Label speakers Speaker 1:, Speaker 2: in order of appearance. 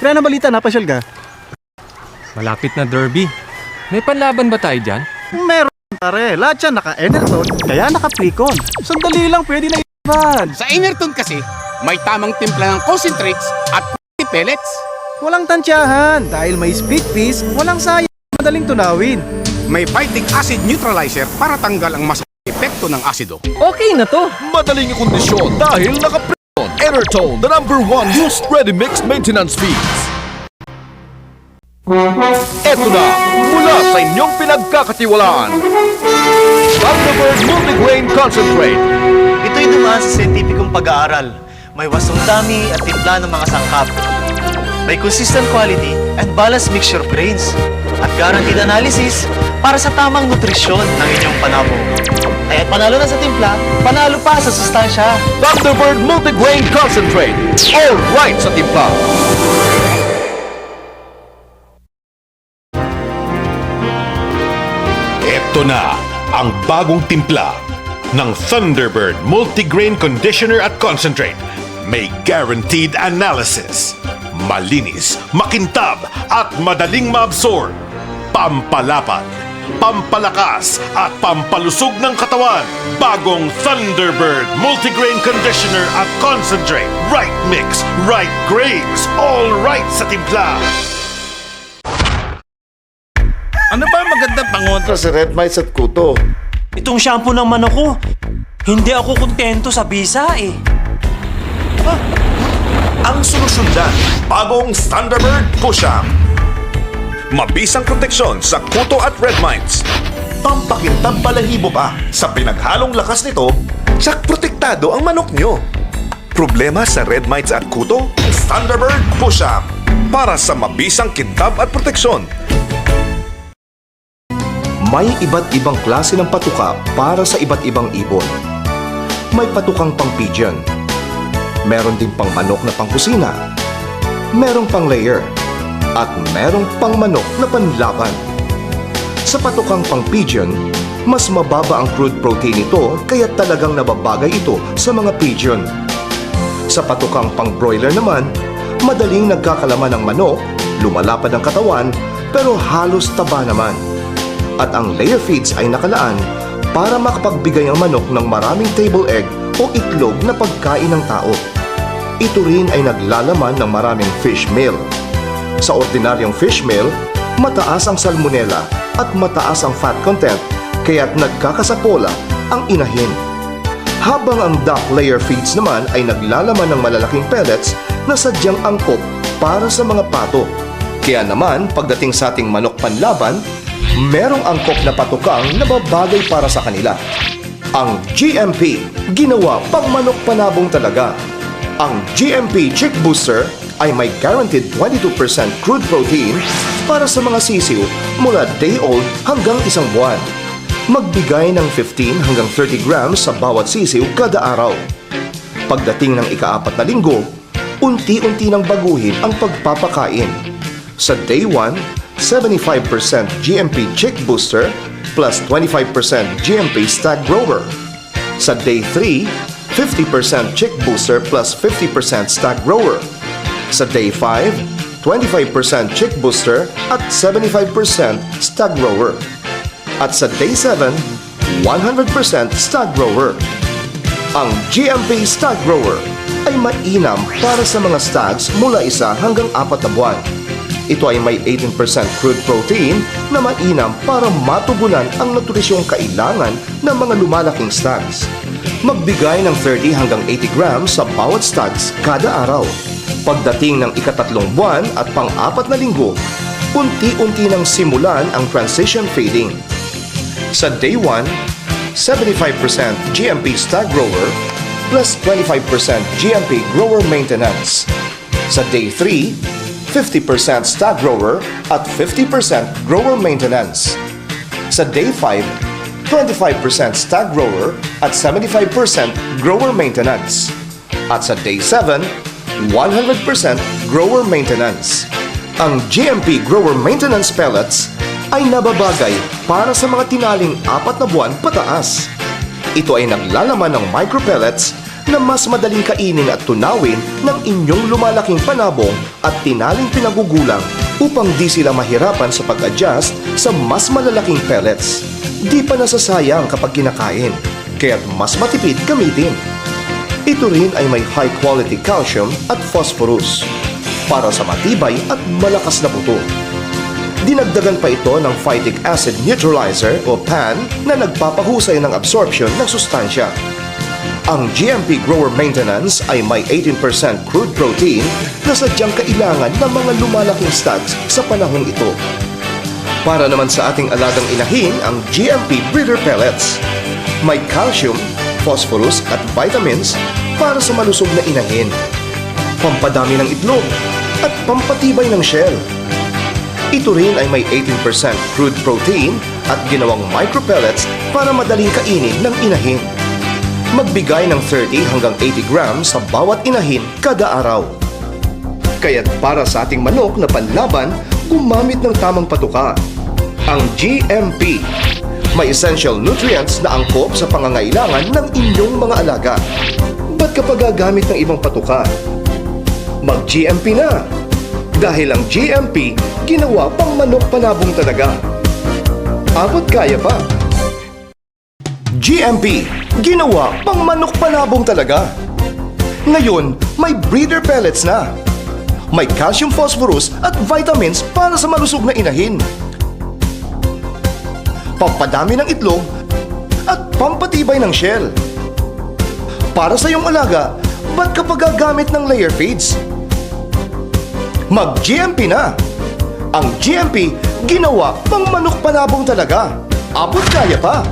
Speaker 1: Kaya na balita, napasyal ka?
Speaker 2: Malapit na derby. May panlaban ba tayo dyan?
Speaker 1: Meron pare, lahat yan naka-Enerton, kaya naka-Precon. Sandali lang, pwede na i-advance.
Speaker 3: Sa Enerton kasi, may tamang timpla ng concentrates at pellets.
Speaker 1: Walang tansyahan, dahil may split piece, walang sayang, madaling tunawin.
Speaker 3: May phytic acid neutralizer para tanggal ang masamang epekto ng asido.
Speaker 2: Okay na to.
Speaker 4: Madaling kondisyon dahil naka-Precon. Enertone, the #1 used ready mix maintenance feeds. Eto na, mula sa inyong pinagkakatiwalaan, Thunderbird Multigrain Concentrate.
Speaker 5: Ito'y dumaan sa siyentipikong pag-aaral. May wasong dami at timpla ng mga sangkap. May consistent quality and balanced mixture grains. At guaranteed analysis para sa tamang nutrisyon ng inyong panabo. Kaya panalo na sa timpla, panalo pa sa sustansya.
Speaker 4: Thunderbird Multigrain Concentrate. All right sa timpla.
Speaker 6: Ito na ang bagong timpla ng Thunderbird Multigrain Conditioner at Concentrate. May guaranteed analysis. Malinis, makintab at madaling maabsorb. Pampalapad, pampalakas at pampalusog ng katawan. Bagong Thunderbird Multigrain Conditioner at Concentrate. Right mix, right grains, all right sa timpla.
Speaker 7: Ano ba magandang pangontra sa red mites at kuto?
Speaker 5: Itong shampoo ng manok ko, hindi ako kontento sa bisa eh.
Speaker 8: Ang solusyon dyan, bagong Thunderbird Push-Up. Mabisang proteksyon sa kuto at red mites. Pampakintab balahibo pa sa pinaghalong lakas nito, tsak protektado ang manok nyo. Problema sa red mites at kuto? Thunderbird Push-Up. Para sa mabisang kintab at proteksyon.
Speaker 9: May iba't ibang klase ng patuka para sa iba't ibang ibon. May patukang pang pigeon. Meron din pang manok na pangkusina. Merong pang layer. At merong pang manok na panlaban. Sa patukang pang pigeon, mas mababa ang crude protein nito kaya talagang nababagay ito sa mga pigeon. Sa patukang pang broiler naman, madaling nagkakalaman ng manok, lumalapad ang katawan, pero halos taba naman. At ang layer feeds ay nakalaan para makapagbigay ang manok ng maraming table egg o itlog na pagkain ng tao. Ito rin ay naglalaman ng maraming fish meal. Sa ordinaryong fish meal, mataas ang salmonella at mataas ang fat content kaya't nagkakasapola ang inahin. Habang ang duck layer feeds naman ay naglalaman ng malalaking pellets na sadyang angkop para sa mga pato. Kaya naman pagdating sa ating manok panlaban, merong angkop na patukang na babagay para sa kanila. Ang GMP, ginawa pang manok panabong talaga. Ang GMP Chick Booster ay may guaranteed 22% crude protein para sa mga sisiw mula day old hanggang isang buwan. Magbigay ng 15 hanggang 30 grams sa bawat sisiw kada araw. Pagdating ng ika-4 na linggo, unti-unti nang baguhin ang pagpapakain. Sa day 1, 75% GMP Chick Booster plus 25% GMP Stag Grower. Sa Day 3, 50% Chick Booster plus 50% Stag Grower. Sa Day 5, 25% Chick Booster at 75% Stag Grower. At sa Day 7, 100% Stag Grower. Ang GMP Stag Grower ay mainam para sa mga stags mula 1 hanggang 4 na buwan. Ito ay may 18% crude protein na mainam para matugunan ang nutrisyong kailangan ng mga lumalaking stags. Magbigay ng 30 hanggang 80 grams sa bawat stags kada araw. Pagdating ng ika-3 buwan at pang-4 na linggo, unti-unti nang simulan ang transition feeding. Sa Day 1, 75% GMP Stag Grower plus 25% GMP Grower Maintenance. Sa Day 3, 50% Stag Grower at 50% Grower Maintenance. Sa Day 5, 25% Stag Grower at 75% Grower Maintenance. At sa Day 7, 100% Grower Maintenance. Ang GMP Grower Maintenance Pellets ay nababagay para sa mga tinaling 4 na buwan pataas. Ito ay naglalaman ng micropellets na mas madaling kainin at tunawin ng inyong lumalaking panabong at tinaling pinagugulang upang di sila mahirapan sa pag-adjust sa mas malalaking pellets. Di pa nasasayang kapag kinakain, kaya't mas matipid gamitin. Ito rin ay may high-quality calcium at phosphorus para sa matibay at malakas na buto. Dinagdagan pa ito ng phytic acid neutralizer o PAN na nagpapahusay ng absorption ng sustansya. Ang GMP Grower Maintenance ay may 18% crude protein na sadyang kailangan ng mga lumalaking stags sa panahong ito. Para naman sa ating alagang inahin ang GMP Breeder Pellets. May calcium, phosphorus at vitamins para sa malusog na inahin, pampadami ng itlog at pampatibay ng shell. Ito rin ay may 18% crude protein at ginawang micropellets para madaling kainin ng inahin. Magbigay ng 30 hanggang 80 grams sa bawat inahin kada araw. Kaya't para sa ating manok na panlaban, gumamit ng tamang patuka. Ang GMP. May essential nutrients na angkop sa pangangailangan ng inyong mga alaga. Ba't kapag gagamit ng ibang patuka? Mag-GMP na! Dahil ang GMP, ginawa pang manok panabong talaga. Abot kaya pa. GMP, ginawa pang manok panabong talaga. Ngayon, may breeder pellets na. May calcium, phosphorus at vitamins para sa malusog na inahin. Pampadami ng itlog at pampatibay ng shell. Para sa iyong alaga, ba't kapag gagamit ng layer feeds? Mag-GMP na! Ang GMP, ginawa pang manok panabong talaga. Abot kaya pa!